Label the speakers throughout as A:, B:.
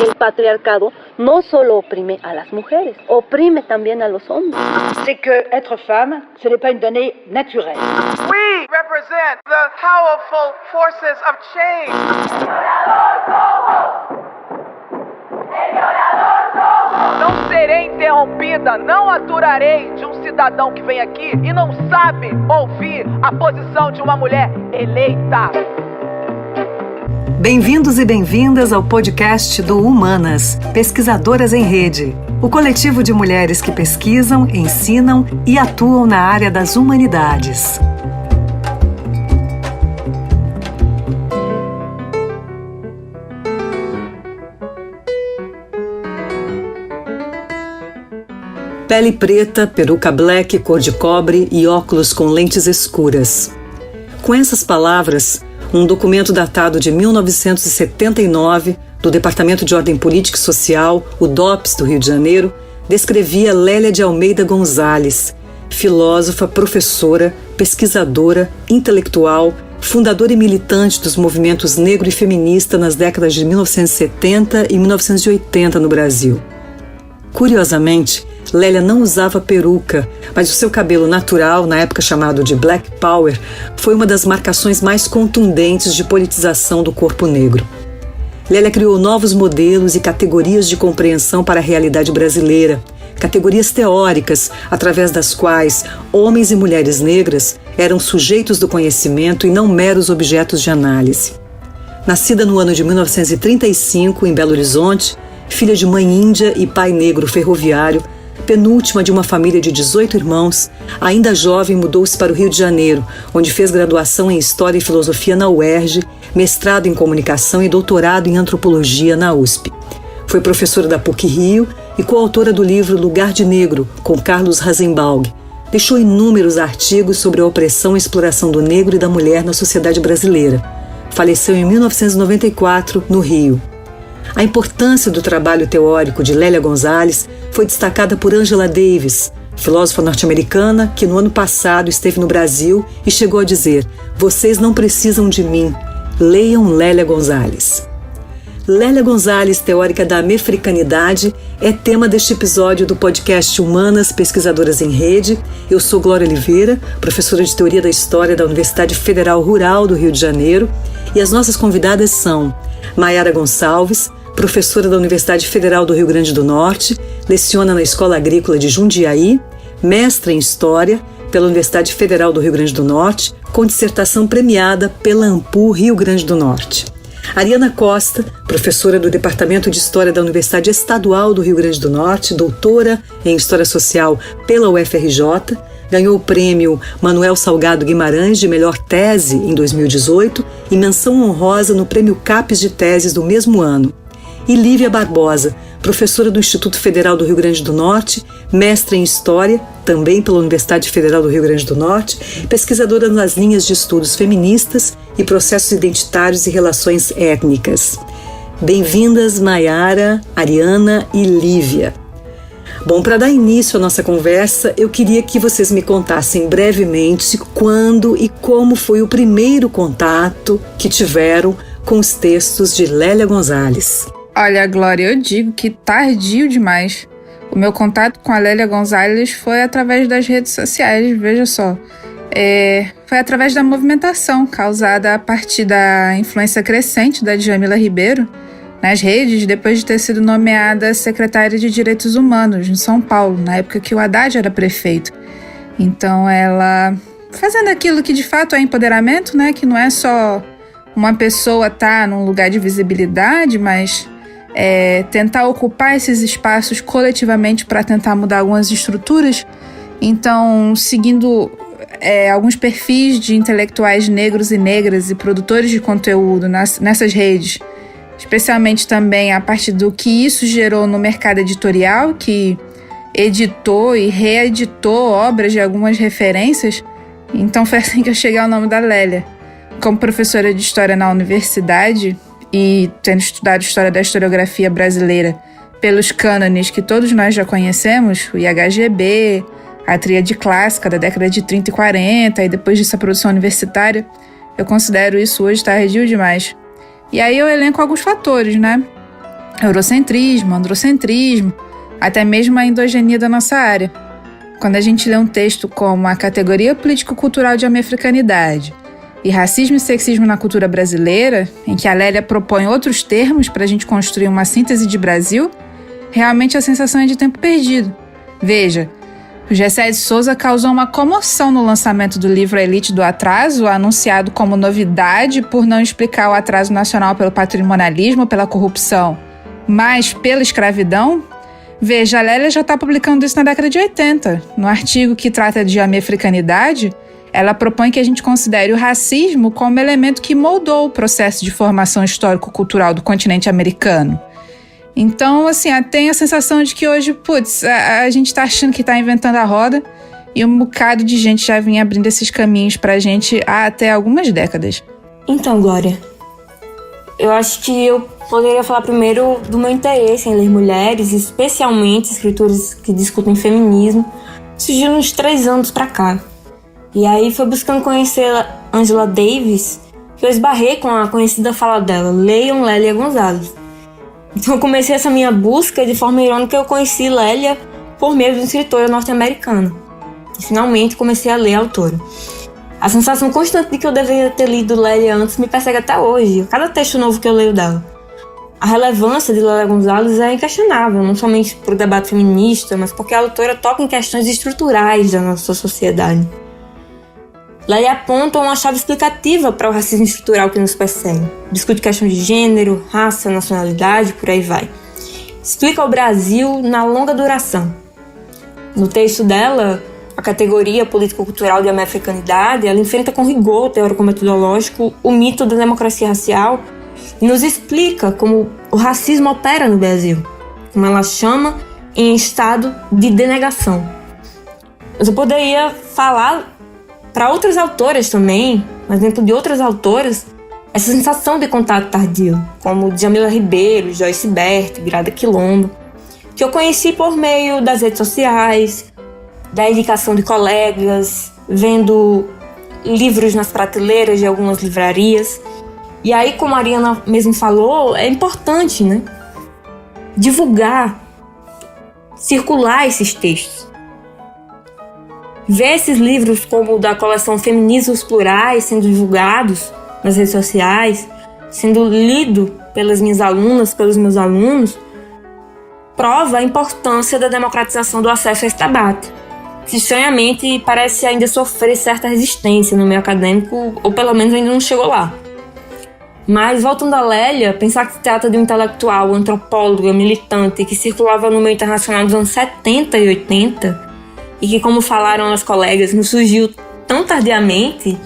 A: El patriarcado no solo oprime a las mujeres, oprime también a los hombres.
B: C'est que être femme, ce n'est pas une donnée naturelle.
C: We represent the powerful forces of change. Não serei interrompida, não aturarei de um cidadão que vem aqui e não sabe ouvir a posição de uma mulher eleita.
D: Bem-vindos e bem-vindas ao podcast do Humanas, Pesquisadoras em Rede, o coletivo de mulheres que pesquisam, ensinam e atuam na área das humanidades. Pele preta, peruca black, cor de cobre e óculos com lentes escuras. Com essas palavras, um documento datado de 1979 do Departamento de Ordem Política e Social, o DOPS do Rio de Janeiro, descrevia Lélia de Almeida Gonzalez, filósofa, professora, pesquisadora, intelectual, fundadora e militante dos movimentos negro e feminista nas décadas de 1970 e 1980 no Brasil. Curiosamente, Lélia não usava peruca, mas o seu cabelo natural, na época chamado de Black Power, foi uma das marcações mais contundentes de politização do corpo negro. Lélia criou novos modelos e categorias de compreensão para a realidade brasileira, categorias teóricas através das quais homens e mulheres negras eram sujeitos do conhecimento e não meros objetos de análise. Nascida no ano de 1935, em Belo Horizonte, filha de mãe índia e pai negro ferroviário, penúltima de uma família de 18 irmãos, ainda jovem mudou-se para o Rio de Janeiro, onde fez graduação em História e Filosofia na UERJ, mestrado em Comunicação e doutorado em Antropologia na USP. Foi professora da PUC-Rio e coautora do livro Lugar de Negro, com Carlos Rasenbalg. Deixou inúmeros artigos sobre a opressão e exploração do negro e da mulher na sociedade brasileira. Faleceu em 1994, no Rio. A importância do trabalho teórico de Lélia Gonzalez foi destacada por Angela Davis, filósofa norte-americana que no ano passado esteve no Brasil e chegou a dizer: "Vocês não precisam de mim, leiam Lélia Gonzalez". Lélia Gonzalez, teórica da americanidade, é tema deste episódio do podcast Humanas, Pesquisadoras em Rede. Eu sou Glória Oliveira, professora de Teoria da História da Universidade Federal Rural do Rio de Janeiro, e as nossas convidadas são Mayara Gonçalves, professora da Universidade Federal do Rio Grande do Norte, leciona na Escola Agrícola de Jundiaí, mestra em História pela Universidade Federal do Rio Grande do Norte, com dissertação premiada pela AMPU Rio Grande do Norte. Ariana Costa, professora do Departamento de História da Universidade Estadual do Rio Grande do Norte, doutora em História Social pela UFRJ, ganhou o prêmio Manuel Salgado Guimarães de melhor tese em 2018 e menção honrosa no prêmio CAPES de teses do mesmo ano. E Lívia Barbosa, professora do Instituto Federal do Rio Grande do Norte, mestra em História, também pela Universidade Federal do Rio Grande do Norte, pesquisadora nas linhas de estudos feministas e processos identitários e relações étnicas. Bem-vindas, Mayara, Ariana e Lívia. Bom, para dar início à nossa conversa, eu queria que vocês me contassem brevemente quando e como foi o primeiro contato que tiveram com os textos de Lélia Gonzalez.
E: Olha, Glória, eu digo que tardio demais. O meu contato com a Lélia Gonzalez foi através das redes sociais, veja só. Foi através da movimentação causada a partir da influência crescente da Djamila Ribeiro nas redes, depois de ter sido nomeada secretária de Direitos Humanos em São Paulo, na época que o Haddad era prefeito. Então ela, fazendo aquilo que de fato é empoderamento, né, que não é só uma pessoa estar num lugar de visibilidade, mas tentar ocupar esses espaços coletivamente para tentar mudar algumas estruturas. Então, seguindo alguns perfis de intelectuais negros e negras e produtores de conteúdo nessas redes, especialmente também a partir do que isso gerou no mercado editorial, que editou e reeditou obras de algumas referências. Então foi assim que eu cheguei ao nome da Lélia. Como professora de História na universidade e tendo estudado História da Historiografia brasileira pelos cânones que todos nós já conhecemos, o IHGB, a tríade clássica da década de 30 e 40, e depois disso a produção universitária, eu considero isso hoje tardio demais. E aí eu elenco alguns fatores, né? eurocentrismo, androcentrismo, até mesmo a endogenia da nossa área. Quando a gente lê um texto como A Categoria Político-Cultural de Americanidade e Racismo e Sexismo na Cultura Brasileira, em que a Lélia propõe outros termos para a gente construir uma síntese de Brasil, realmente a sensação é de tempo perdido. Veja, o Gessé de Souza causou uma comoção no lançamento do livro A Elite do Atraso, anunciado como novidade por não explicar o atraso nacional pelo patrimonialismo, pela corrupção, mas pela escravidão. Veja, a Lélia já está publicando isso na década de 80. No artigo que trata de americanidade, ela propõe que a gente considere o racismo como elemento que moldou o processo de formação histórico-cultural do continente americano. Então, assim, tem a sensação de que hoje, a gente está achando que está inventando a roda e um bocado de gente já vinha abrindo esses caminhos para a gente há até algumas décadas.
F: Então, Glória, eu acho que eu poderia falar primeiro do meu interesse em ler mulheres, especialmente escritoras que discutem feminismo, surgiu uns 3 anos pra cá. E aí foi buscando conhecer Angela Davis que eu esbarrei com a conhecida fala dela, leiam Lélia Gonzalez. Então eu comecei essa minha busca e de forma irônica eu conheci Lélia por meio de uma escritora norte-americana. E finalmente comecei a ler a autora. A sensação constante de que eu deveria ter lido Lélia antes me persegue até hoje, cada texto novo que eu leio dela. A relevância de Lélia Gonzalez é inquestionável, não somente para o debate feminista, mas porque a autora toca em questões estruturais da nossa sociedade. Lélia aponta uma chave explicativa para o racismo estrutural que nos persegue. Discute questões de gênero, raça, nacionalidade, por aí vai. Explica o Brasil na longa duração. No texto dela, A Categoria Político-Cultural de Americanidade, ela enfrenta com rigor teórico-metodológico o mito da democracia racial e nos explica como o racismo opera no Brasil, como ela chama, em estado de denegação. Mas eu poderia falar para outras autoras também, mas dentro de outras autoras, essa sensação de contato tardio, como Djamila Ribeiro, Joyce Bert, Grada Quilombo, que eu conheci por meio das redes sociais, da indicação de colegas, vendo livros nas prateleiras de algumas livrarias. E aí, como a Ariana mesmo falou, é importante, né? Divulgar, circular esses textos. Ver esses livros como o da coleção Feminismos Plurais sendo divulgados nas redes sociais, sendo lido pelas minhas alunas, pelos meus alunos, prova a importância da democratização do acesso a esse debate, que estranhamente parece ainda sofrer certa resistência no meio acadêmico, ou pelo menos ainda não chegou lá. Mas, voltando a Lélia, pensar que se trata de um intelectual, antropóloga, militante, que circulava no meio internacional dos anos 70 e 80, e que, como falaram as colegas, nos surgiu tão tardiamente,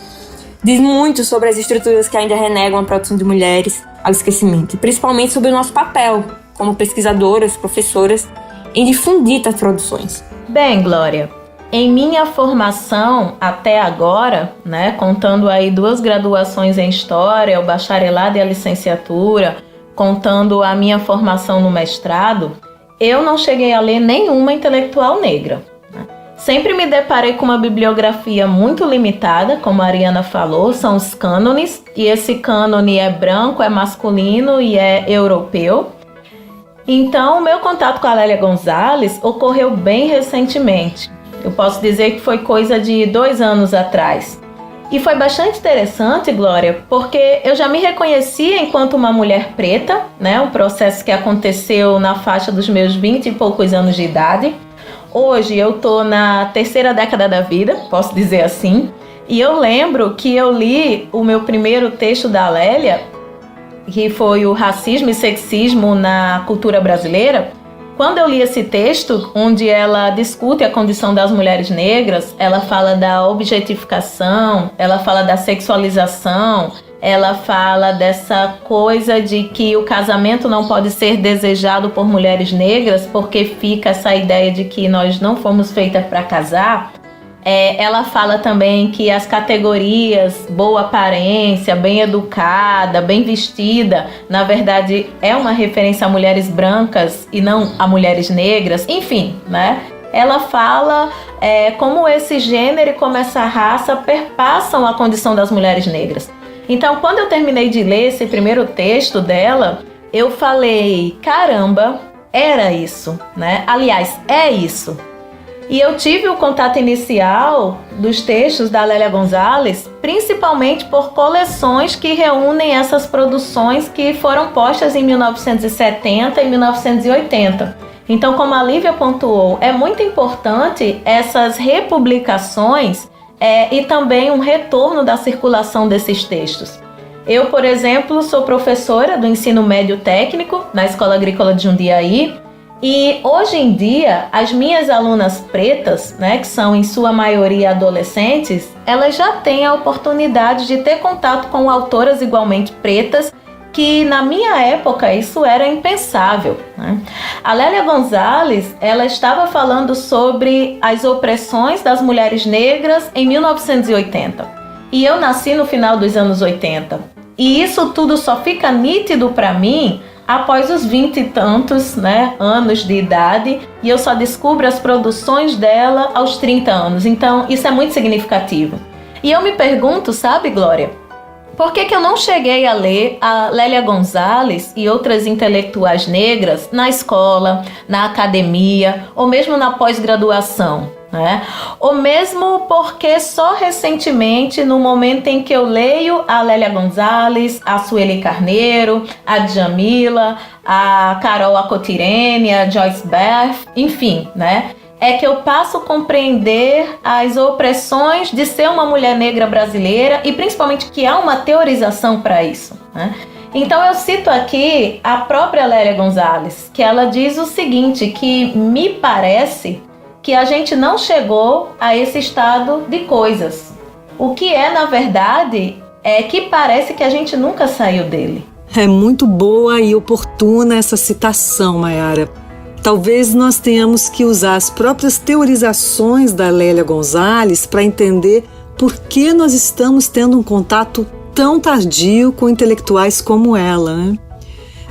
F: diz muito sobre as estruturas que ainda renegam a produção de mulheres ao esquecimento, e principalmente sobre o nosso papel, como pesquisadoras, professoras, em difundir tais produções.
G: Bem, Glória, em minha formação até agora, né, contando aí 2 graduações em História, o bacharelado e a licenciatura, contando a minha formação no mestrado, eu não cheguei a ler nenhuma intelectual negra. Sempre me deparei com uma bibliografia muito limitada, como a Ariana falou, são os cânones, e esse cânone é branco, é masculino e é europeu. Então, o meu contato com a Lélia Gonzalez ocorreu bem recentemente. Eu posso dizer que foi coisa de 2 anos atrás. E foi bastante interessante, Glória, porque eu já me reconhecia enquanto uma mulher preta, né? Um processo que aconteceu na faixa dos meus 20 e poucos anos de idade. Hoje eu estou na 3ª década da vida, posso dizer assim, e eu lembro que eu li o meu primeiro texto da Lélia, que foi o Racismo e Sexismo na Cultura Brasileira. Quando eu li esse texto, onde ela discute a condição das mulheres negras, ela fala da objetificação, ela fala da sexualização, ela fala dessa coisa de que o casamento não pode ser desejado por mulheres negras porque fica essa ideia de que nós não fomos feitas para casar. Ela fala também que as categorias boa aparência, bem educada, bem vestida, na verdade é uma referência a mulheres brancas e não a mulheres negras, enfim, né? Ela fala como esse gênero e como essa raça perpassam a condição das mulheres negras. Então, quando eu terminei de ler esse primeiro texto dela, eu falei, caramba, era isso, né? Aliás, é isso. E eu tive o contato inicial dos textos da Lélia Gonzalez, principalmente por coleções que reúnem essas produções que foram postas em 1970 e 1980. Então, como a Lívia pontuou, é muito importante essas republicações e também um retorno da circulação desses textos. Eu, por exemplo, sou professora do ensino médio técnico na Escola Agrícola de Jundiaí e hoje em dia as minhas alunas pretas, né, que são em sua maioria adolescentes, elas já têm a oportunidade de ter contato com autoras igualmente pretas que na minha época isso era impensável, né? A Lélia Gonzalez, ela estava falando sobre as opressões das mulheres negras em 1980 e eu nasci no final dos anos 80 e isso tudo só fica nítido para mim após os 20 e tantos, né, anos de idade, e eu só descubro as produções dela aos 30 anos, então isso é muito significativo. E eu me pergunto, sabe, Glória, por que eu não cheguei a ler a Lélia Gonzalez e outras intelectuais negras na escola, na academia ou mesmo na pós-graduação, né? Ou mesmo porque só recentemente, no momento em que eu leio a Lélia Gonzalez, a Sueli Carneiro, a Djamila, a Carol Acotirene, a Joyce Beth, enfim, né? É que eu passo a compreender as opressões de ser uma mulher negra brasileira e principalmente que há uma teorização para isso, né? Então eu cito aqui a própria Lélia Gonzalez, que ela diz o seguinte, que me parece que a gente não chegou a esse estado de coisas. O que é, na verdade, é que parece que a gente nunca saiu dele.
D: É muito boa e oportuna essa citação, Mayara. Talvez nós tenhamos que usar as próprias teorizações da Lélia Gonzalez para entender por que nós estamos tendo um contato tão tardio com intelectuais como ela, né?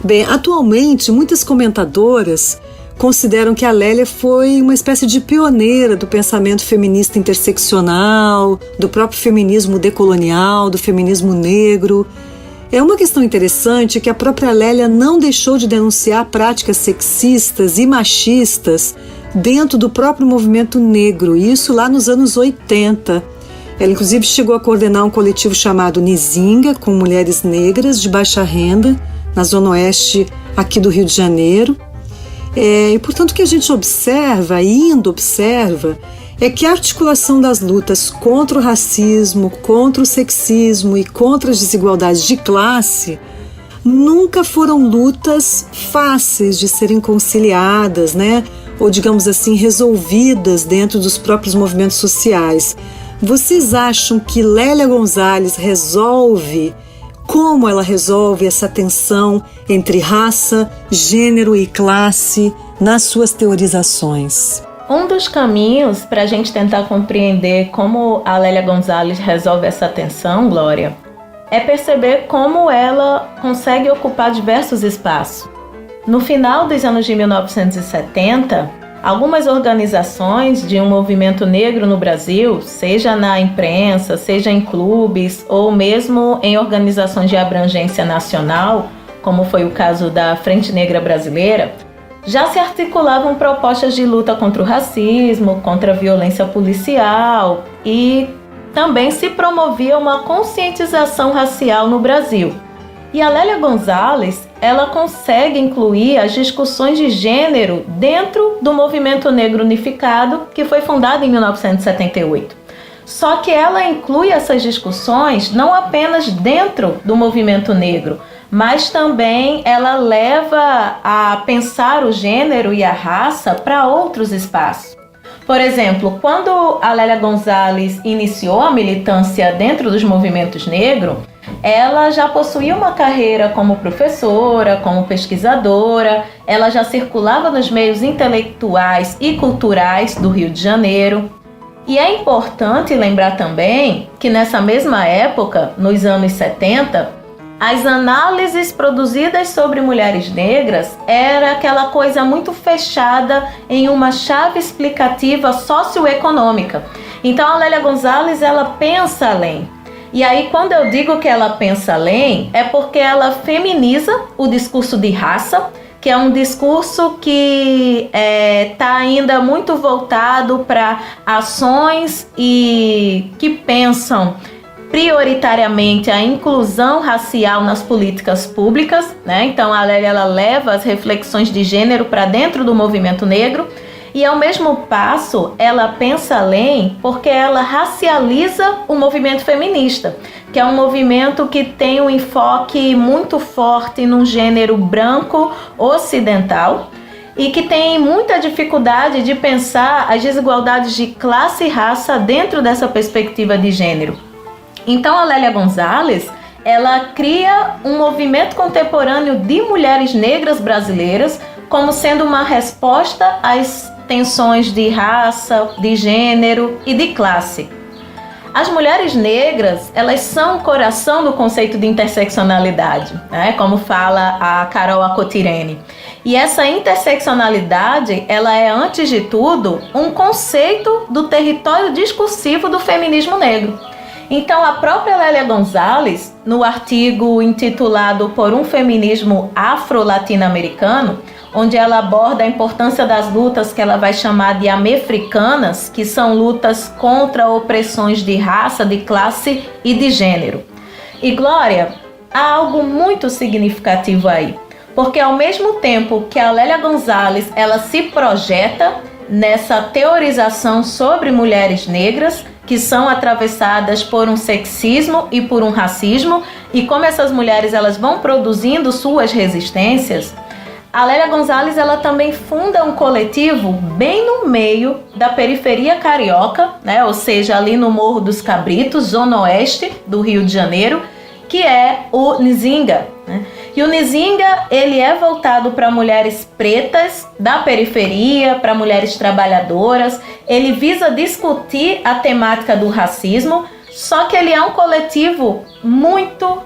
D: Bem, atualmente, muitas comentadoras consideram que a Lélia foi uma espécie de pioneira do pensamento feminista interseccional, do próprio feminismo decolonial, do feminismo negro. É uma questão interessante que a própria Lélia não deixou de denunciar práticas sexistas e machistas dentro do próprio movimento negro, isso lá nos anos 80. Ela inclusive chegou a coordenar um coletivo chamado Nizinga, com mulheres negras de baixa renda, na zona oeste aqui do Rio de Janeiro. E portanto o que a gente observa, é que a articulação das lutas contra o racismo, contra o sexismo e contra as desigualdades de classe nunca foram lutas fáceis de serem conciliadas, né? Ou, digamos assim, resolvidas dentro dos próprios movimentos sociais. Vocês acham que Lélia Gonzalez resolve? Como ela resolve essa tensão entre raça, gênero e classe nas suas teorizações?
G: Um dos caminhos para a gente tentar compreender como a Lélia Gonzalez resolve essa tensão, Glória, é perceber como ela consegue ocupar diversos espaços. No final dos anos de 1970, algumas organizações de um movimento negro no Brasil, seja na imprensa, seja em clubes ou mesmo em organizações de abrangência nacional, como foi o caso da Frente Negra Brasileira, já se articulavam propostas de luta contra o racismo, contra a violência policial e também se promovia uma conscientização racial no Brasil. E a Lélia Gonzalez, ela consegue incluir as discussões de gênero dentro do Movimento Negro Unificado, que foi fundado em 1978. Só que ela inclui essas discussões não apenas dentro do movimento negro, mas também ela leva a pensar o gênero e a raça para outros espaços. Por exemplo, quando a Lélia Gonzalez iniciou a militância dentro dos movimentos negros, ela já possuía uma carreira como professora, como pesquisadora, ela já circulava nos meios intelectuais e culturais do Rio de Janeiro. E é importante lembrar também que nessa mesma época, nos anos 70, as análises produzidas sobre mulheres negras era aquela coisa muito fechada em uma chave explicativa socioeconômica. Então a Lélia Gonzalez, ela pensa além. E aí, quando eu digo que ela pensa além, é porque ela feminiza o discurso de raça, que é um discurso que está ainda muito voltado para ações e que pensam prioritariamente a inclusão racial nas políticas públicas, né? Então a Lélia ela leva as reflexões de gênero para dentro do movimento negro e ao mesmo passo ela pensa além porque ela racializa o movimento feminista, que é um movimento que tem um enfoque muito forte num gênero branco ocidental e que tem muita dificuldade de pensar as desigualdades de classe e raça dentro dessa perspectiva de gênero. Então a Lélia Gonzalez, ela cria um movimento contemporâneo de mulheres negras brasileiras como sendo uma resposta às tensões de raça, de gênero e de classe. As mulheres negras, elas são o coração do conceito de interseccionalidade, né? Como fala a Carol Acotirene. E essa interseccionalidade, ela é, antes de tudo, um conceito do território discursivo do feminismo negro. Então, a própria Lélia Gonzalez, no artigo intitulado Por um Feminismo Afro-Latino-Americano, onde ela aborda a importância das lutas que ela vai chamar de amefricanas, que são lutas contra opressões de raça, de classe e de gênero. E, Glória, há algo muito significativo aí, porque ao mesmo tempo que a Lélia Gonzalez ela se projeta nessa teorização sobre mulheres negras, que são atravessadas por um sexismo e por um racismo, e como essas mulheres elas vão produzindo suas resistências, a Lélia Gonzalez ela também funda um coletivo bem no meio da periferia carioca, né? Ou seja, ali no Morro dos Cabritos, zona oeste do Rio de Janeiro, que é o Nzinga, né? E o Nzinga, ele é voltado para mulheres pretas da periferia, para mulheres trabalhadoras. Ele visa discutir a temática do racismo, só que ele é um coletivo muito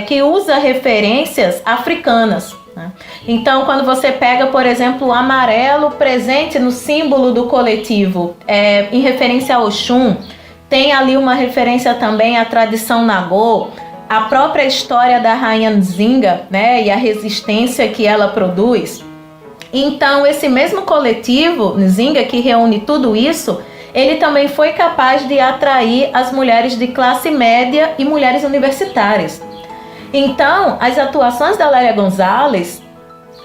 G: que usa referências africanas, né? Então, quando você pega, por exemplo, o amarelo presente no símbolo do coletivo, em referência ao Oxum, tem ali uma referência também à tradição Nagô, a própria história da rainha Nzinga, né, e a resistência que ela produz. Então, esse mesmo coletivo, Nzinga, que reúne tudo isso, ele também foi capaz de atrair as mulheres de classe média e mulheres universitárias. Então, as atuações da Lélia Gonzalez,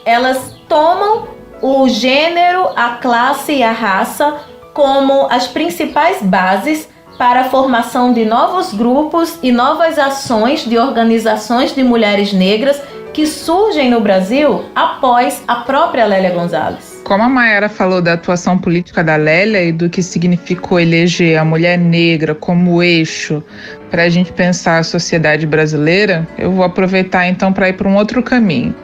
G: elas tomam o gênero, a classe e a raça como as principais bases para a formação de novos grupos e novas ações de organizações de mulheres negras que surgem no Brasil após a própria Lélia Gonzalez.
E: Como a Mayara falou da atuação política da Lélia e do que significou eleger a mulher negra como eixo para a gente pensar a sociedade brasileira, eu vou aproveitar então para ir para um outro caminho.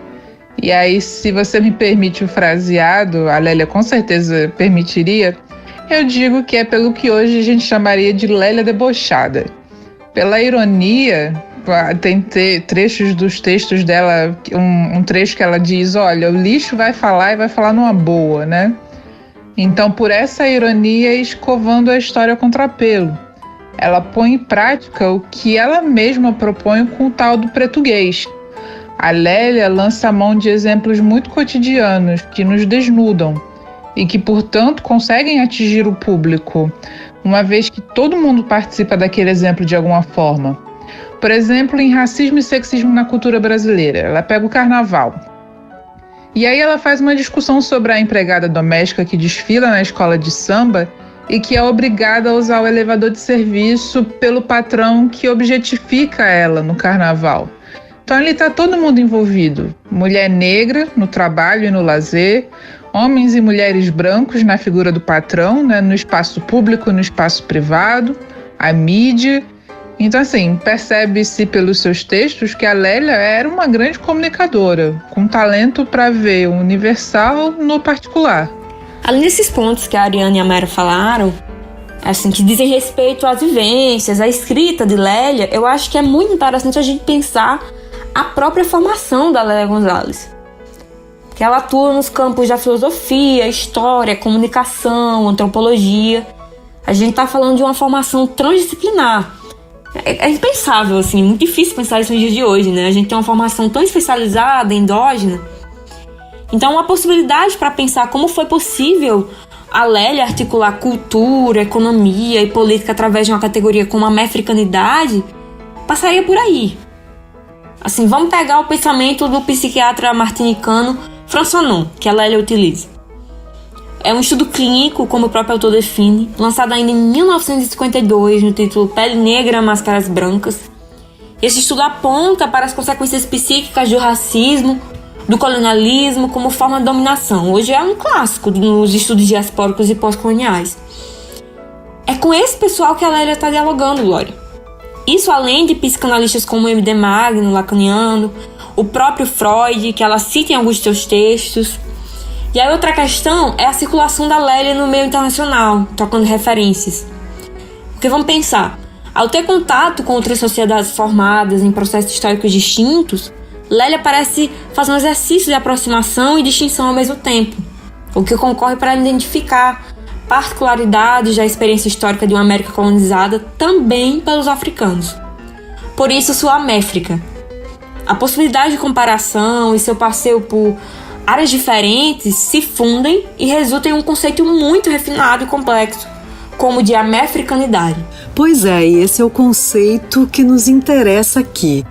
E: E aí, se você me permite o fraseado, a Lélia com certeza permitiria, eu digo que é pelo que hoje a gente chamaria de Lélia debochada. Pela ironia, tem trechos dos textos dela, um trecho que ela diz, olha, o lixo vai falar e vai falar numa boa, né? Então, por essa ironia, escovando a história a contrapelo, ela põe em prática o que ela mesma propõe com o tal do português. A Lélia lança a mão de exemplos muito cotidianos que nos desnudam e que, portanto, conseguem atingir o público, uma vez que todo mundo participa daquele exemplo de alguma forma. Por exemplo, em racismo e sexismo na cultura brasileira, ela pega o carnaval. E aí ela faz uma discussão sobre a empregada doméstica que desfila na escola de samba e que é obrigada a usar o elevador de serviço pelo patrão que objetifica ela no carnaval. Então ali está todo mundo envolvido. Mulher negra no trabalho e no lazer, homens e mulheres brancos na figura do patrão, né, no espaço público, no espaço privado, a mídia. Então, assim, percebe-se pelos seus textos que a Lélia era uma grande comunicadora, com talento para ver o universal no particular.
F: Além desses pontos que a Ariane e a Mayara falaram, assim, que dizem respeito às vivências, à escrita de Lélia, eu acho que é muito interessante a gente pensar a própria formação da Lélia Gonzalez. Que ela atua nos campos da filosofia, história, comunicação, antropologia. A gente está falando de uma formação transdisciplinar, É impensável, assim, muito difícil pensar isso nos dias de hoje, né? A gente tem uma formação tão especializada, endógena. Então, uma possibilidade para pensar como foi possível a Lélia articular cultura, economia e política através de uma categoria como a mefricanidade passaria por aí. Assim, vamos pegar o pensamento do psiquiatra martinicano Frantz Fanon, que a Lélia utiliza. É um estudo clínico, como o próprio autor define, lançado ainda em 1952, no título Pele Negra, Máscaras Brancas. Esse estudo aponta para as consequências psíquicas do racismo, do colonialismo como forma de dominação. Hoje é um clássico nos estudos diaspóricos e pós-coloniais. É com esse pessoal que a Lélia está dialogando, Glória. Isso além de psicanalistas como M.D. Magno, lacaniano, o próprio Freud, que ela cita em alguns de seus textos. E a outra questão é a circulação da Lélia no meio internacional, trocando referências. Porque vamos pensar, ao ter contato com outras sociedades formadas em processos históricos distintos, Lélia parece fazer um exercício de aproximação e distinção ao mesmo tempo, o que concorre para identificar particularidades da experiência histórica de uma América colonizada também pelos africanos. Por isso, sua Améfrica. A possibilidade de comparação e seu passeio por áreas diferentes se fundem e resultam em um conceito muito refinado e complexo, como o de amefricanidade.
D: Pois é, e esse é o conceito que nos interessa aqui.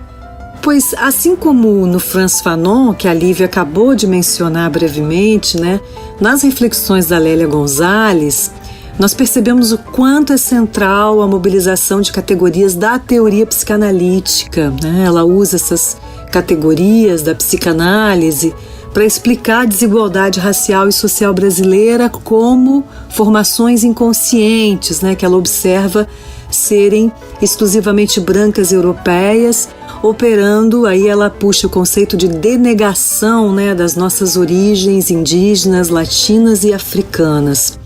D: Pois, assim como no Frantz Fanon, que a Lívia acabou de mencionar brevemente, né, nas reflexões da Lélia Gonzalez, nós percebemos o quanto é central a mobilização de categorias da teoria psicanalítica, né? Ela usa essas categorias da psicanálise para explicar a desigualdade racial e social brasileira como formações inconscientes, né, que ela observa serem exclusivamente brancas europeias, operando, aí ela puxa o conceito de denegação, né, das nossas origens indígenas, latinas e africanas.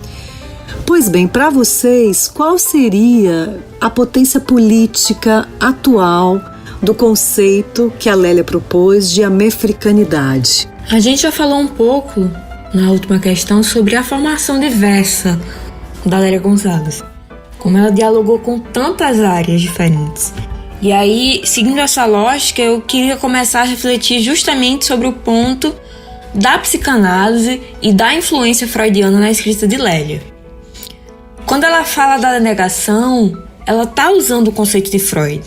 D: Pois bem, para vocês, qual seria a potência política atual do conceito que a Lélia propôs de amefricanidade?
F: A gente já falou um pouco na última questão sobre a formação diversa da Lélia Gonzalez, como ela dialogou com tantas áreas diferentes. E aí, seguindo essa lógica, eu queria começar a refletir justamente sobre o ponto da psicanálise e da influência freudiana na escrita de Lélia. Quando ela fala da negação, ela está usando o conceito de Freud.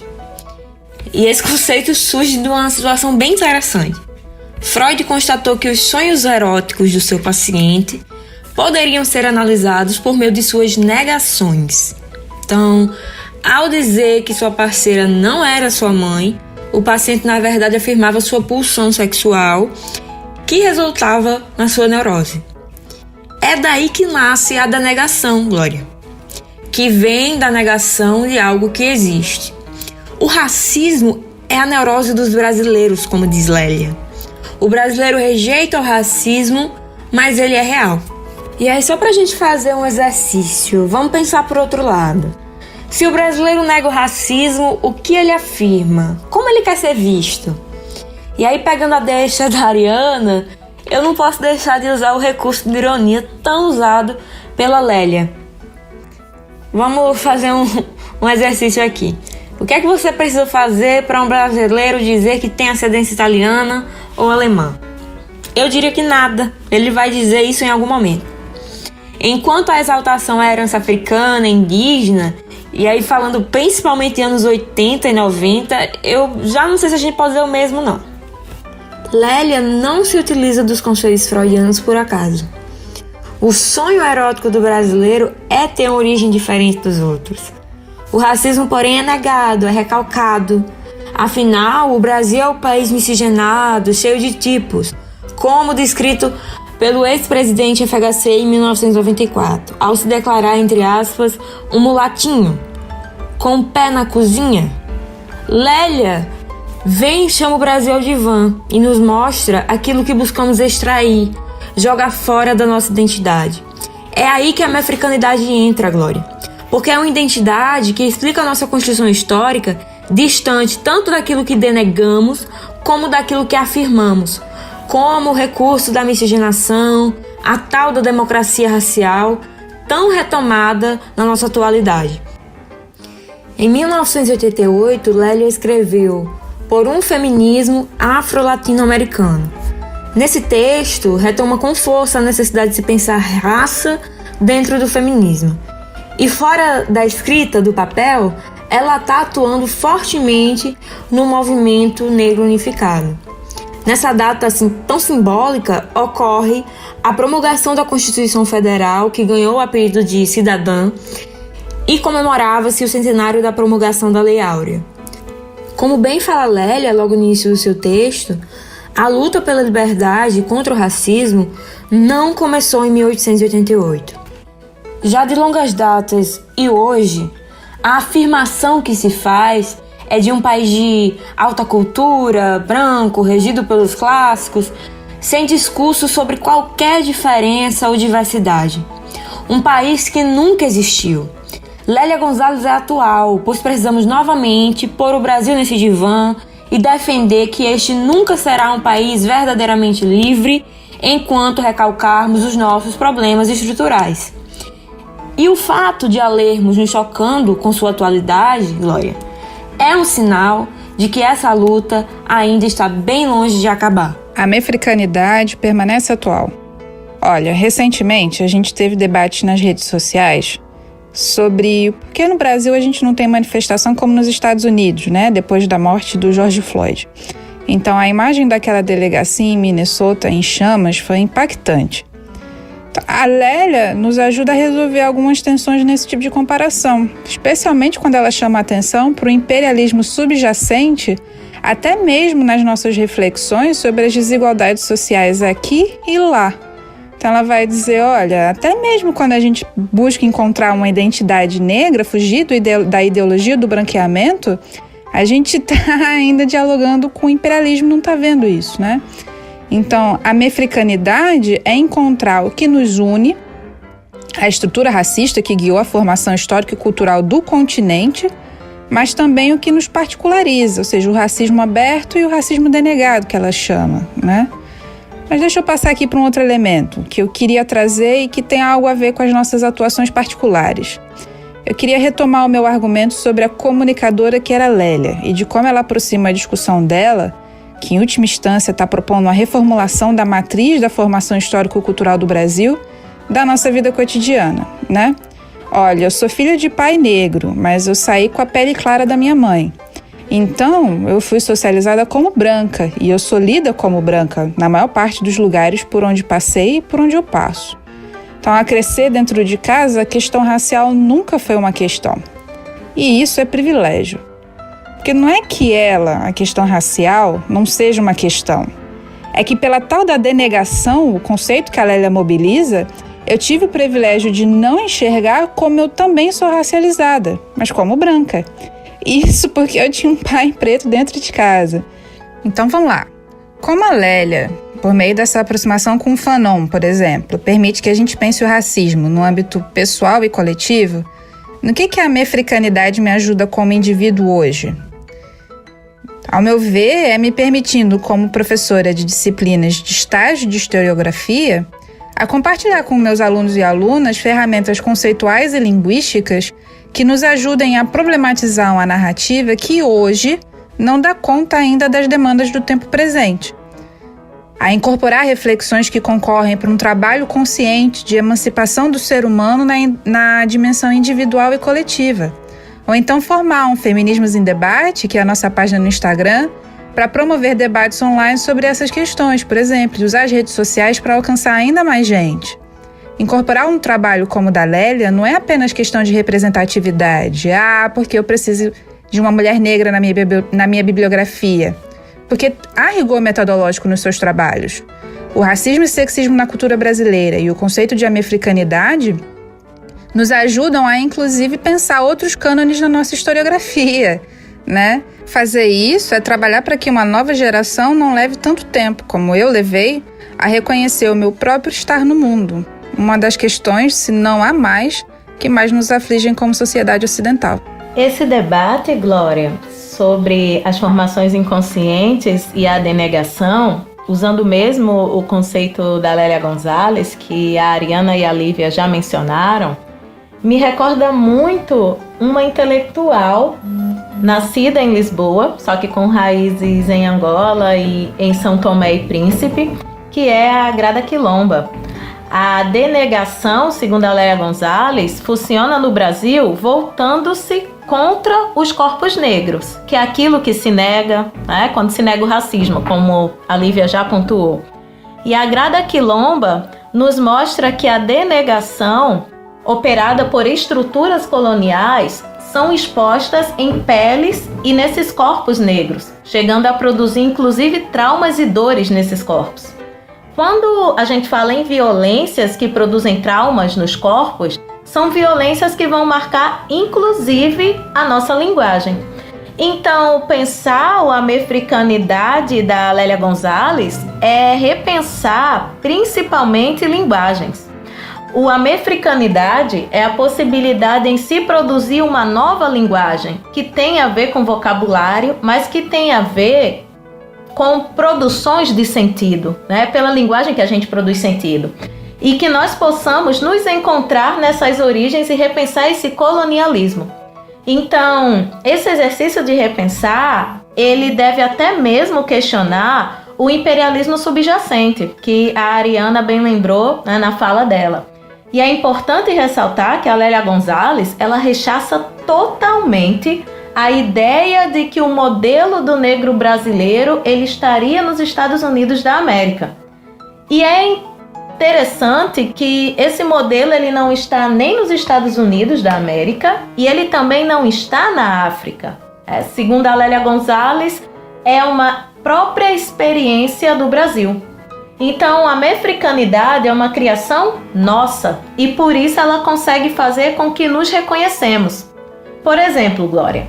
F: E esse conceito surge de uma situação bem interessante. Freud constatou que os sonhos eróticos do seu paciente poderiam ser analisados por meio de suas negações. Então, ao dizer que sua parceira não era sua mãe, o paciente na verdade afirmava sua pulsão sexual, que resultava na sua neurose. É daí que nasce a da negação, Glória, que vem da negação de algo que existe. O racismo é a neurose dos brasileiros, como diz Lélia. O brasileiro rejeita o racismo, mas ele é real. E aí, só pra gente fazer um exercício, vamos pensar por outro lado. Se o brasileiro nega o racismo, o que ele afirma? Como ele quer ser visto? E aí, pegando a deixa da Ariana, eu não posso deixar de usar o recurso de ironia tão usado pela Lélia. Vamos fazer um exercício aqui. O que é que você precisa fazer para um brasileiro dizer que tem ascendência italiana ou alemã? Eu diria que nada. Ele vai dizer isso em algum momento. Enquanto a exaltação à herança africana, indígena, e aí falando principalmente em anos 80 e 90, eu já não sei se a gente pode dizer o mesmo, não. Lélia não se utiliza dos conceitos freudianos por acaso. O sonho erótico do brasileiro é ter uma origem diferente dos outros. O racismo, porém, é negado, é recalcado. Afinal, o Brasil é um país miscigenado, cheio de tipos, como descrito pelo ex-presidente FHC em 1994, ao se declarar, entre aspas, um mulatinho, com o pé na cozinha. Lélia vem e chama o Brasil ao divã e nos mostra aquilo que buscamos extrair, jogar fora da nossa identidade. É aí que a mefricanidade entra, Glória, porque é uma identidade que explica a nossa construção histórica distante tanto daquilo que denegamos como daquilo que afirmamos, como o recurso da miscigenação, a tal da democracia racial, tão retomada na nossa atualidade. Em 1988, Lélia escreveu Por um Feminismo Afro-Latino-Americano. Nesse texto, retoma com força a necessidade de se pensar raça dentro do feminismo. E fora da escrita, do papel, ela está atuando fortemente no movimento negro unificado. Nessa data assim, tão simbólica, ocorre a promulgação da Constituição Federal, que ganhou o apelido de Cidadã, e comemorava-se o centenário da promulgação da Lei Áurea. Como bem fala Lélia logo no início do seu texto, a luta pela liberdade contra o racismo não começou em 1888. Já de longas datas e hoje, a afirmação que se faz é de um país de alta cultura, branco, regido pelos clássicos, sem discurso sobre qualquer diferença ou diversidade. Um país que nunca existiu. Lélia Gonzalez é atual, pois precisamos novamente pôr o Brasil nesse divã e defender que este nunca será um país verdadeiramente livre enquanto recalcarmos os nossos problemas estruturais. E o fato de a lermos nos chocando com sua atualidade, Glória, é um sinal de que essa luta ainda está bem longe de acabar.
E: A mefricanidade permanece atual. Olha, recentemente a gente teve debate nas redes sociais sobre por que no Brasil a gente não tem manifestação como nos Estados Unidos, né? Depois da morte do George Floyd. Então a imagem daquela delegacia em Minnesota em chamas foi impactante. A Lélia nos ajuda a resolver algumas tensões nesse tipo de comparação, especialmente quando ela chama a atenção para o imperialismo subjacente, até mesmo nas nossas reflexões sobre as desigualdades sociais aqui e lá. Então ela vai dizer, olha, até mesmo quando a gente busca encontrar uma identidade negra, fugir da ideologia do branqueamento, a gente está ainda dialogando com o imperialismo, não está vendo isso, né? Então, a mefricanidade é encontrar o que nos une, a estrutura racista que guiou a formação histórica e cultural do continente, mas também o que nos particulariza, ou seja, o racismo aberto e o racismo denegado, que ela chama, né? Mas deixa eu passar aqui para um outro elemento que eu queria trazer e que tem algo a ver com as nossas atuações particulares. Eu queria retomar o meu argumento sobre a comunicadora que era Lélia e de como ela aproxima a discussão dela, que em última instância está propondo uma reformulação da matriz da formação histórico-cultural do Brasil, da nossa vida cotidiana, né? Olha, eu sou filha de pai negro, mas eu saí com a pele clara da minha mãe. Então, eu fui socializada como branca e eu sou lida como branca na maior parte dos lugares por onde passei e por onde eu passo. Então, a crescer dentro de casa, a questão racial nunca foi uma questão. E isso é privilégio. Porque não é que a questão racial, não seja uma questão. É que pela tal da denegação, o conceito que a Lélia mobiliza, eu tive o privilégio de não enxergar como eu também sou racializada, mas como branca. Isso porque eu tinha um pai preto dentro de casa. Então vamos lá. Como a Lélia, por meio dessa aproximação com o Fanon, por exemplo, permite que a gente pense o racismo no âmbito pessoal e coletivo, no que a mefricanidade me ajuda como indivíduo hoje? Ao meu ver, é me permitindo, como professora de disciplinas de estágio de historiografia, a compartilhar com meus alunos e alunas ferramentas conceituais e linguísticas que nos ajudem a problematizar uma narrativa que hoje não dá conta ainda das demandas do tempo presente. A incorporar reflexões que concorrem para um trabalho consciente de emancipação do ser humano na dimensão individual e coletiva. Ou então formar um Feminismos em Debate, que é a nossa página no Instagram, para promover debates online sobre essas questões, por exemplo, usar as redes sociais para alcançar ainda mais gente. Incorporar um trabalho como o da Lélia não é apenas questão de representatividade. Porque eu preciso de uma mulher negra na minha bibliografia. Porque há rigor metodológico nos seus trabalhos. O racismo e sexismo na cultura brasileira e o conceito de americanidade nos ajudam a, inclusive, pensar outros cânones na nossa historiografia, né? Fazer isso é trabalhar para que uma nova geração não leve tanto tempo, como eu levei, a reconhecer o meu próprio estar no mundo. Uma das questões, se não há mais, que mais nos afligem como sociedade ocidental.
G: Esse debate, Glória, sobre as formações inconscientes e a denegação, usando mesmo o conceito da Lélia Gonzalez, que a Ariana e a Lívia já mencionaram, me recorda muito uma intelectual nascida em Lisboa, só que com raízes em Angola e em São Tomé e Príncipe, que é a Grada Quilomba. A denegação, segundo a Lélia Gonzalez, funciona no Brasil voltando-se contra os corpos negros, que é aquilo que se nega, né, quando se nega o racismo, como a Lívia já pontuou. E a Grada Quilomba nos mostra que a denegação, operada por estruturas coloniais, são expostas em peles e nesses corpos negros, chegando a produzir inclusive traumas e dores nesses corpos. Quando a gente fala em violências que produzem traumas nos corpos, são violências que vão marcar inclusive a nossa linguagem. Então, pensar a americanidade da Lélia Gonzalez é repensar principalmente linguagens. A americanidade é a possibilidade em si produzir uma nova linguagem que tem a ver com vocabulário, mas que tem a ver com produções de sentido, né? Pela linguagem que a gente produz sentido. E que nós possamos nos encontrar nessas origens e repensar esse colonialismo. Então, esse exercício de repensar, ele deve até mesmo questionar o imperialismo subjacente, que a Ariana bem lembrou, né, na fala dela. E é importante ressaltar que a Lélia Gonzalez, ela rechaça totalmente a ideia de que o modelo do negro brasileiro ele estaria nos Estados Unidos da América. E é interessante que esse modelo ele não está nem nos Estados Unidos da América e ele também não está na África. Segundo a Lélia Gonzalez, é uma própria experiência do Brasil. Então, a africanidade é uma criação nossa e por isso ela consegue fazer com que nos reconhecemos. Por exemplo, Glória,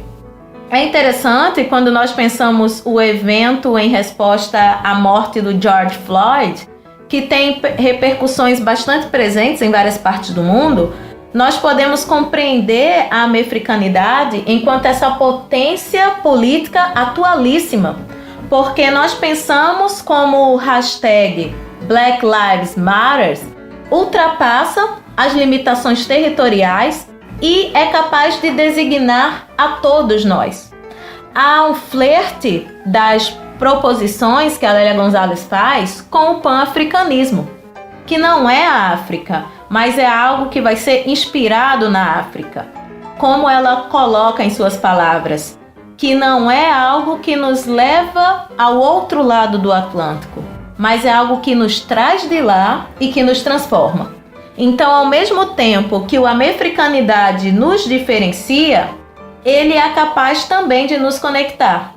G: é interessante quando nós pensamos o evento em resposta à morte do George Floyd, que tem repercussões bastante presentes em várias partes do mundo, nós podemos compreender a africanidade enquanto essa potência política atualíssima, porque nós pensamos como o hashtag Black Lives Matter ultrapassa as limitações territoriais e é capaz de designar a todos nós. Há um flerte das proposições que a Lélia Gonzalez faz com o pan-africanismo, que não é a África, mas é algo que vai ser inspirado na África. Como ela coloca em suas palavras, que não é algo que nos leva ao outro lado do Atlântico, mas é algo que nos traz de lá e que nos transforma. Então, ao mesmo tempo que a africanidade nos diferencia, ele é capaz também de nos conectar.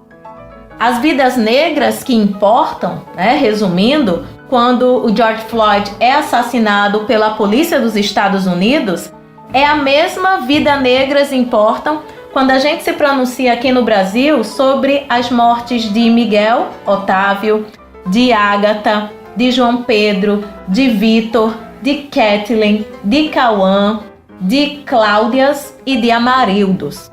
G: As vidas negras que importam, né, resumindo, quando o George Floyd é assassinado pela polícia dos Estados Unidos, é a mesma vida negras importam quando a gente se pronuncia aqui no Brasil sobre as mortes de Miguel, Otávio, de Ágata, de João Pedro, de Vitor, de Kathleen, de Cauã, de Cláudias e de Amarildos.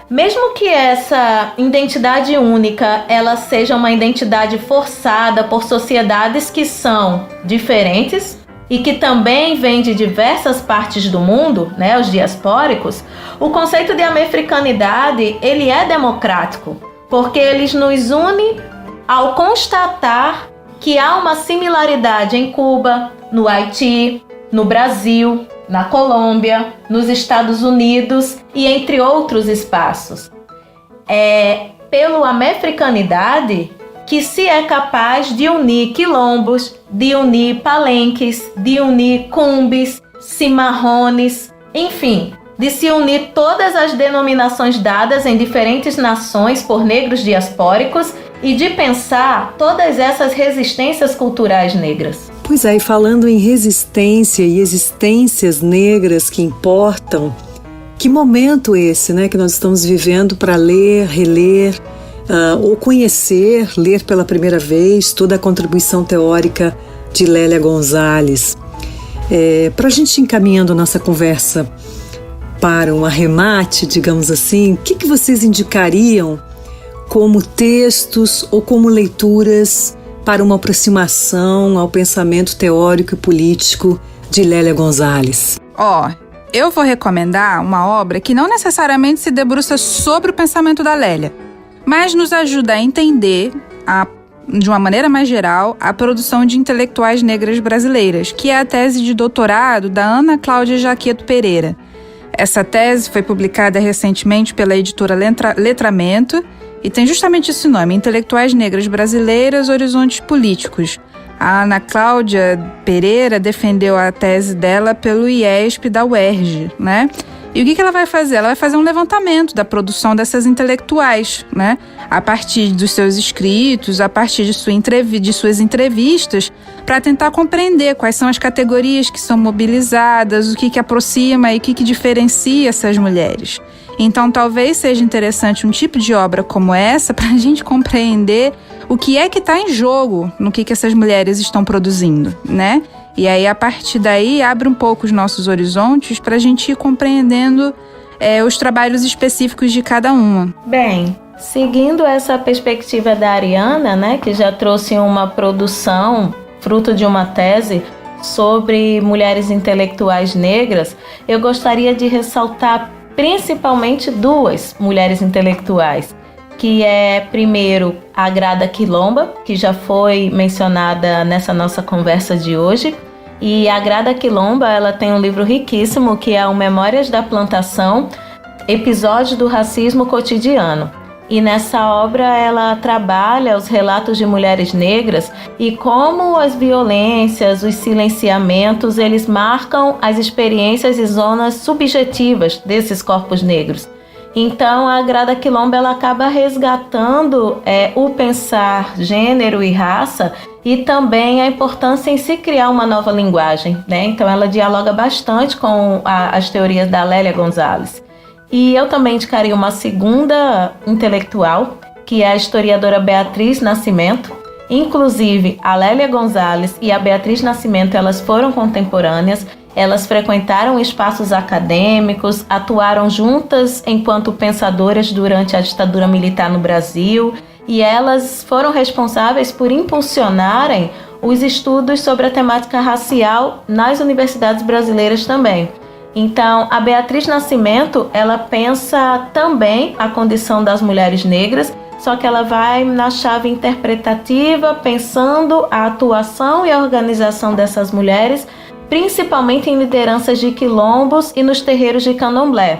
G: Mesmo que essa identidade única ela seja uma identidade forçada por sociedades que são diferentes e que também vêm de diversas partes do mundo, né, os diaspóricos, o conceito de americanidade ele é democrático, porque ele nos une ao constatar que há uma similaridade em Cuba, no Haiti, no Brasil, na Colômbia, nos Estados Unidos e entre outros espaços. É pela americanidade que se é capaz de unir quilombos, de unir palenques, de unir cumbis, cimarrones, enfim, de se unir todas as denominações dadas em diferentes nações por negros diaspóricos e de pensar todas essas resistências culturais negras.
D: Pois é, e falando em resistência e existências negras que importam, que momento esse, né, que nós estamos vivendo para ler, reler, ou conhecer, ler pela primeira vez toda a contribuição teórica de Lélia Gonzalez. Para a gente ir encaminhando nossa conversa para um arremate, digamos assim, o que vocês indicariam como textos ou como leituras para uma aproximação ao pensamento teórico e político de Lélia Gonzalez?
E: eu vou recomendar uma obra que não necessariamente se debruça sobre o pensamento da Lélia, mas nos ajuda a entender, de uma maneira mais geral, a produção de intelectuais negras brasileiras, que é a tese de doutorado da Ana Cláudia Jaqueto Pereira. Essa tese foi publicada recentemente pela editora Letramento e tem justamente esse nome, Intelectuais Negras Brasileiras, Horizontes Políticos. A Ana Cláudia Pereira defendeu a tese dela pelo IESP da UERJ, né? E o que ela vai fazer? Ela vai fazer um levantamento da produção dessas intelectuais, né? A partir dos seus escritos, a partir de suas entrevistas, para tentar compreender quais são as categorias que são mobilizadas, o que aproxima e o que diferencia essas mulheres. Então, talvez seja interessante um tipo de obra como essa para a gente compreender o que é que está em jogo no que essas mulheres estão produzindo, né? E aí, a partir daí, abre um pouco os nossos horizontes para a gente ir compreendendo os trabalhos específicos de cada uma.
G: Bem, seguindo essa perspectiva da Ariana, né, que já trouxe uma produção, fruto de uma tese, sobre mulheres intelectuais negras, eu gostaria de ressaltar principalmente duas mulheres intelectuais, que é, primeiro, a Grada Quilomba, que já foi mencionada nessa nossa conversa de hoje. E a Grada Quilomba, ela tem um livro riquíssimo, que é o Memórias da Plantação, Episódio do Racismo Cotidiano. E nessa obra ela trabalha os relatos de mulheres negras e como as violências, os silenciamentos, eles marcam as experiências e zonas subjetivas desses corpos negros. Então, a Grada Quilomba ela acaba resgatando o pensar gênero e raça e também a importância em se criar uma nova linguagem, né? Então, ela dialoga bastante com as teorias da Lélia Gonzalez. E eu também indicaria uma segunda intelectual, que é a historiadora Beatriz Nascimento. Inclusive, a Lélia Gonzalez e a Beatriz Nascimento, elas foram contemporâneas. Elas frequentaram espaços acadêmicos, atuaram juntas enquanto pensadoras durante a ditadura militar no Brasil e elas foram responsáveis por impulsionarem os estudos sobre a temática racial nas universidades brasileiras também. Então, a Beatriz Nascimento, ela pensa também a condição das mulheres negras, só que ela vai na chave interpretativa, pensando a atuação e a organização dessas mulheres, principalmente em lideranças de quilombos e nos terreiros de candomblé.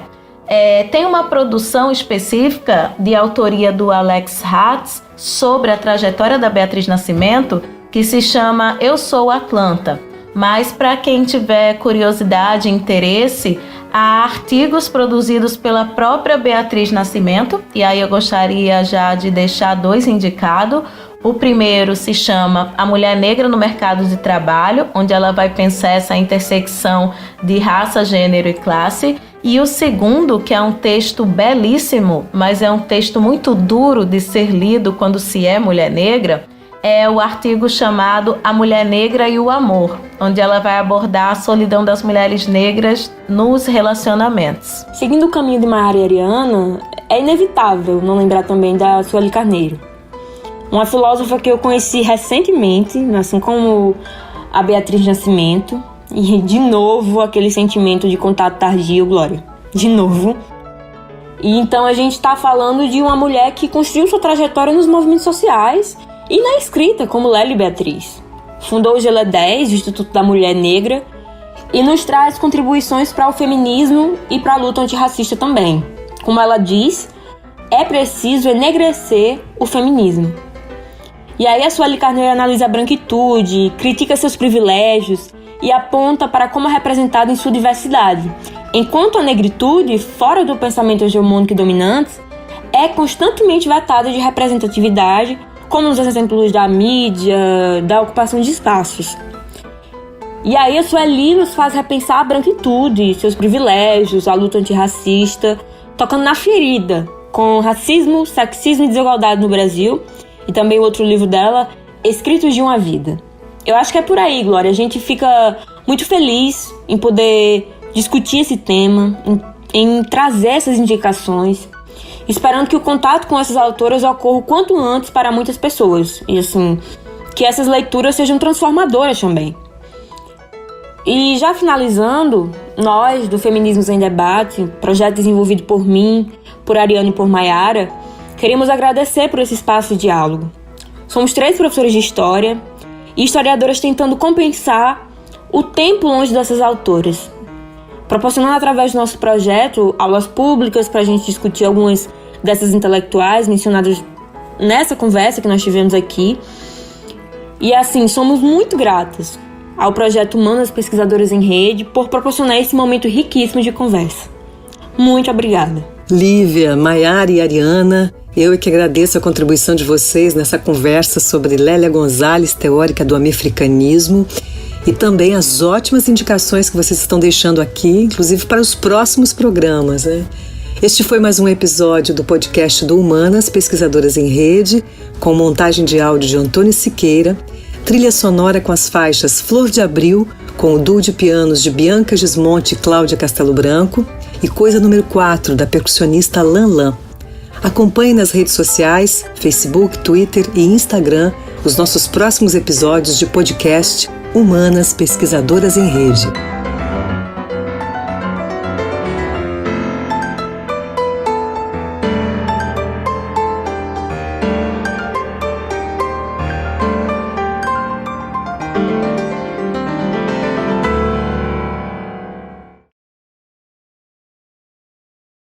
G: Tem uma produção específica de autoria do Alex Hatz sobre a trajetória da Beatriz Nascimento, que se chama Eu Sou Atlanta. Mas para quem tiver curiosidade e interesse, há artigos produzidos pela própria Beatriz Nascimento, e aí eu gostaria já de deixar dois indicados. O primeiro se chama A Mulher Negra no Mercado de Trabalho, onde ela vai pensar essa intersecção de raça, gênero e classe. E o segundo, que é um texto belíssimo, mas é um texto muito duro de ser lido quando se é mulher negra, é o artigo chamado A Mulher Negra e o Amor, onde ela vai abordar a solidão das mulheres negras nos relacionamentos.
F: Seguindo o caminho de Maiara e Ariana, é inevitável não lembrar também da Sueli Carneiro, uma filósofa que eu conheci recentemente, assim como a Beatriz Nascimento, e de novo aquele sentimento de contato tardio, Glória, de novo. E então a gente está falando de uma mulher que construiu sua trajetória nos movimentos sociais e na escrita, como Lélia e Beatriz. Fundou o GLE10, o Instituto da Mulher Negra, e nos traz contribuições para o feminismo e para a luta antirracista também. Como ela diz, é preciso enegrecer o feminismo. E aí a Sueli Carneiro analisa a branquitude, critica seus privilégios e aponta para como é representada em sua diversidade. Enquanto a negritude, fora do pensamento hegemônico e dominante, é constantemente vetada de representatividade, como nos exemplos da mídia, da ocupação de espaços. E aí a Sueli nos faz repensar a branquitude, seus privilégios, a luta antirracista, tocando na ferida, com racismo, sexismo e desigualdade no Brasil, e também o outro livro dela, Escritos de uma Vida. Eu acho que é por aí, Glória. A gente fica muito feliz em poder discutir esse tema, em trazer essas indicações, esperando que o contato com essas autoras ocorra o quanto antes para muitas pessoas. E assim, que essas leituras sejam transformadoras também. E já finalizando, nós, do Feminismos em Debate, projeto desenvolvido por mim, por Ariane e por Maiara, queremos agradecer por esse espaço de diálogo. Somos 3 professores de História e historiadoras tentando compensar o tempo longe dessas autoras, proporcionando através do nosso projeto aulas públicas para a gente discutir algumas dessas intelectuais mencionadas nessa conversa que nós tivemos aqui. E assim, somos muito gratas ao projeto Humanas Pesquisadoras em Rede por proporcionar esse momento riquíssimo de conversa. Muito obrigada.
D: Lívia, Maiara e Ariana, eu é que agradeço a contribuição de vocês nessa conversa sobre Lélia Gonzalez, teórica do americanismo, e também as ótimas indicações que vocês estão deixando aqui, inclusive para os próximos programas, né? Este foi mais um episódio do podcast do Humanas Pesquisadoras em Rede, com montagem de áudio de Antônio Siqueira, trilha sonora com as faixas Flor de Abril, com o duo de pianos de Bianca Gismonte e Cláudia Castelo Branco, e Coisa número 4, da percussionista Lan Lan. Acompanhe nas redes sociais, Facebook, Twitter e Instagram, os nossos próximos episódios de podcast Humanas Pesquisadoras em Rede.